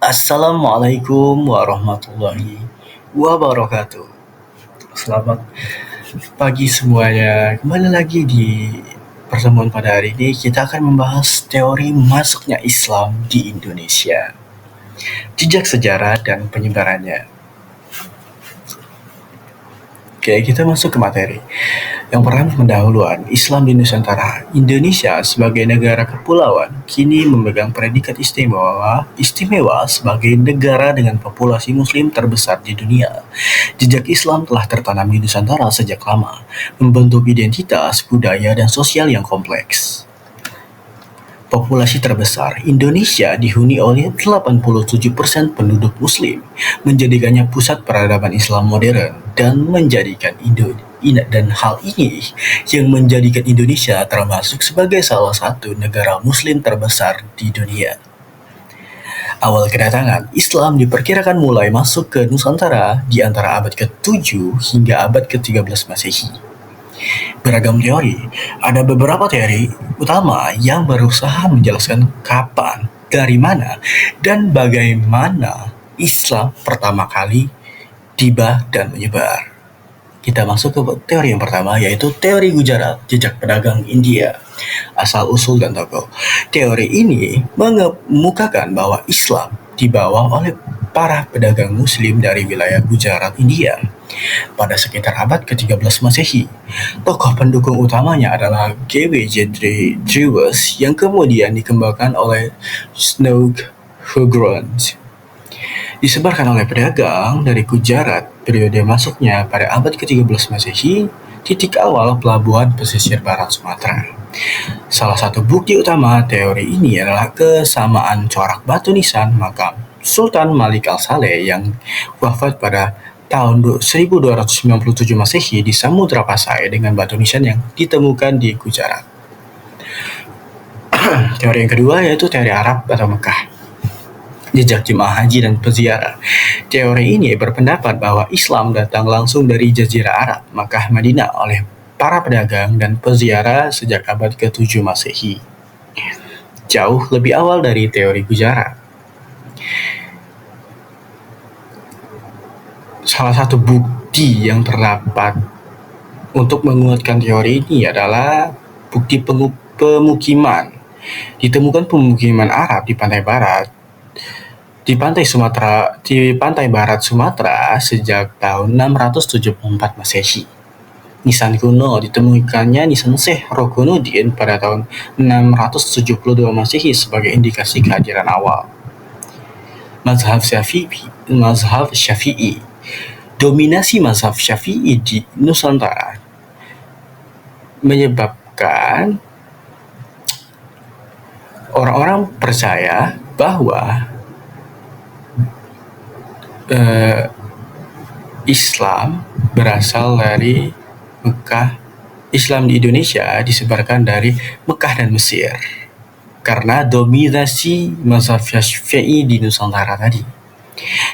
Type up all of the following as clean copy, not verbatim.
Assalamualaikum warahmatullahi wabarakatuh. Selamat pagi semuanya. Kembali lagi di pertemuan pada hari ini kita akan membahas teori masuknya Islam di Indonesia, jejak sejarah dan penyebarannya. Oke, kita masuk ke materi. Yang pertama pendahuluan Islam di Nusantara. Indonesia sebagai negara kepulauan kini memegang predikat istimewa sebagai negara dengan populasi muslim terbesar di dunia. Jejak Islam telah tertanam di Nusantara sejak lama, membentuk identitas, budaya, dan sosial yang kompleks. Populasi terbesar, Indonesia dihuni oleh 87% penduduk muslim, menjadikannya pusat peradaban Islam modern dan hal ini yang menjadikan Indonesia termasuk sebagai salah satu negara muslim terbesar di dunia. Awal kedatangan Islam diperkirakan mulai masuk ke Nusantara di antara abad ke-7 hingga abad ke-13 Masehi. Beragam teori, ada beberapa teori utama yang berusaha menjelaskan kapan, dari mana, dan bagaimana Islam pertama kali tiba dan menyebar. Kita masuk ke teori yang pertama, yaitu teori Gujarat, jejak pedagang India. Asal usul dan tokoh. Teori ini mengemukakan bahwa Islam dibawa oleh para pedagang muslim dari wilayah Gujarat, India pada sekitar abad ke-13 Masehi. Tokoh pendukung utamanya adalah G.W. Jindřiwes yang kemudian dikembangkan oleh Snow Hogrund. Disebarkan oleh pedagang dari Gujarat, periode masuknya pada abad ke-13 Masehi, titik awal pelabuhan pesisir barat Sumatera. Salah satu bukti utama teori ini adalah kesamaan corak batu nisan makam Sultan Malik Al-Saleh yang wafat pada tahun 1297 Masehi di Samudra Pasai dengan batu nisan yang ditemukan di Gujarat. Teori yang kedua yaitu teori Arab atau Mekah. Jejak jemaah haji dan peziarah. Teori ini berpendapat bahwa Islam datang langsung dari Jazirah Arab, Makkah, Madinah oleh para pedagang dan peziarah sejak abad ke-7 Masehi. Jauh lebih awal dari teori Gujarat. Salah satu bukti yang terdapat untuk menguatkan teori ini adalah bukti pemukiman. Ditemukan pemukiman Arab di pantai barat Sumatera sejak tahun 674 Masehi. Nisan kuno ditemukannya nisan Syekh Rokunuddin pada tahun 672 Masehi sebagai indikasi kehadiran awal. Mazhab Syafi'i. Dominasi mazhab Syafi'i di Nusantara menyebabkan orang-orang percaya bahwa Islam berasal dari Mekah. Islam di Indonesia disebarkan dari Mekah dan Mesir karena dominasi mazhab Syafi'i di Nusantara tadi.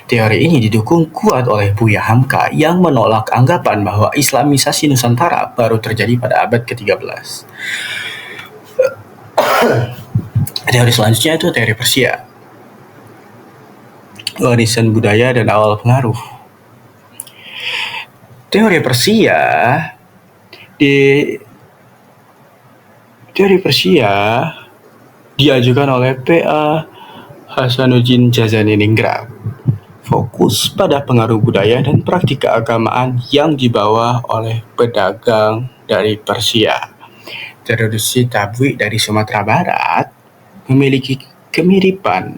Teori ini didukung kuat oleh Buya Hamka yang menolak anggapan bahwa Islamisasi Nusantara baru terjadi pada abad ke-13. Teori selanjutnya itu teori Persia. Warisan budaya dan awal pengaruh. Teori Persia diajukan oleh P.A. Hasanuddin Jazaniningrat. Fokus pada pengaruh budaya dan praktik keagamaan yang dibawa oleh pedagang dari Persia. Tradisi tabligh dari Sumatera Barat memiliki kemiripan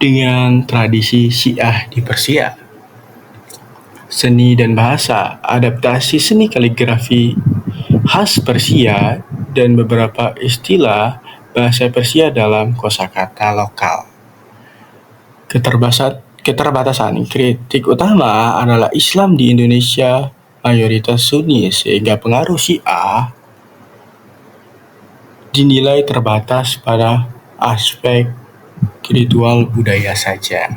dengan tradisi Syiah di Persia. Seni dan bahasa, adaptasi seni kaligrafi khas Persia dan beberapa istilah bahasa Persia dalam kosakata lokal. Keterbatasan kritik utama adalah Islam di Indonesia mayoritas Sunni sehingga pengaruh Syiah dinilai terbatas pada aspek ritual budaya saja.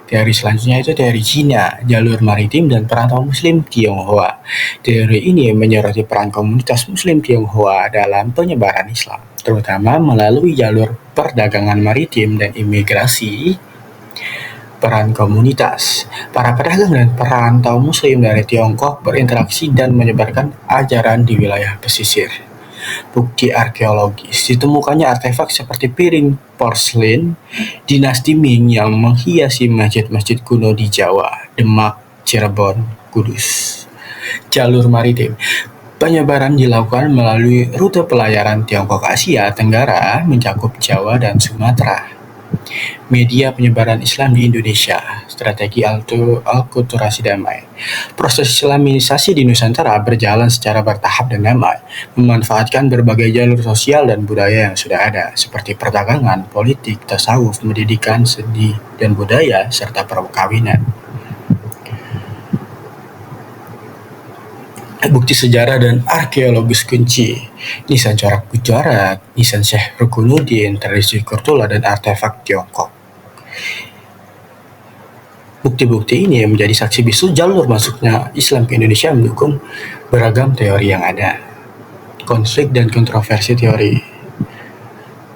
Teori selanjutnya itu teori Cina, jalur maritim dan perantau Muslim Tionghoa. Teori ini menyoroti peran komunitas Muslim Tionghoa dalam penyebaran Islam, terutama melalui jalur perdagangan maritim dan imigrasi. Peran komunitas. Para pedagang dan perantau Muslim dari Tiongkok berinteraksi dan menyebarkan ajaran di wilayah pesisir. Bukti arkeologis. Ditemukannya artefak seperti piring porselen dinasti Ming yang menghiasi masjid-masjid kuno di Jawa, Demak, Cirebon, Kudus. Jalur maritim. Penyebaran dilakukan melalui rute pelayaran Tiongkok Asia Tenggara mencakup Jawa dan Sumatera. Media penyebaran Islam di Indonesia, strategi alkulturasi damai. Proses Islamisasi di Nusantara berjalan secara bertahap dan damai, memanfaatkan berbagai jalur sosial dan budaya yang sudah ada, seperti perdagangan, politik, tasawuf, pendidikan, seni dan budaya, serta perkawinan. Bukti sejarah dan arkeologis kunci. Nisan corak Gujarat, nisan Syekh Rukunuddin, tradisi Kurtula, dan artefak Tiongkok. Bukti-bukti ini menjadi saksi bisu jalur masuknya Islam ke Indonesia mendukung beragam teori yang ada. Konflik dan kontroversi teori.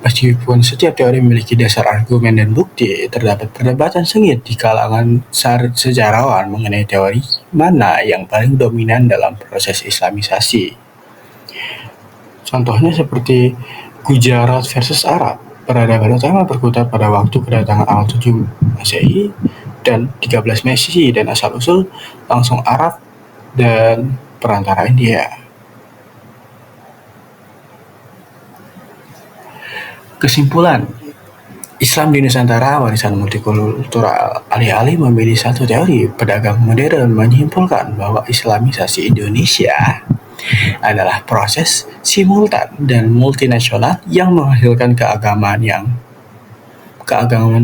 Meskipun setiap teori memiliki dasar argumen dan bukti, terdapat perdebatan sengit di kalangan sejarawan mengenai teori mana yang paling dominan dalam proses Islamisasi. Contohnya seperti Gujarat versus Arab. Peradaban utama berkutat pada waktu kedatangan awal 7 Masehi dan 13 Masehi dan asal-usul langsung Arab dan perantara India. Kesimpulan, Islam di Nusantara warisan multikultural. Alih-alih memilih satu teori, pedagang modern menyimpulkan bahwa Islamisasi Indonesia adalah proses simultan dan multinasional yang menghasilkan keagamaan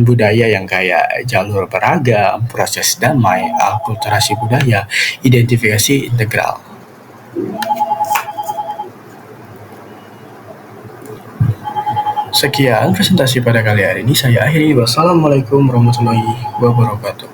budaya yang kaya, jalur beragam, proses damai, akulturasi budaya, identifikasi integral. Sekian presentasi pada kali hari ini. Saya akhiri. Wassalamualaikum warahmatullahi wabarakatuh.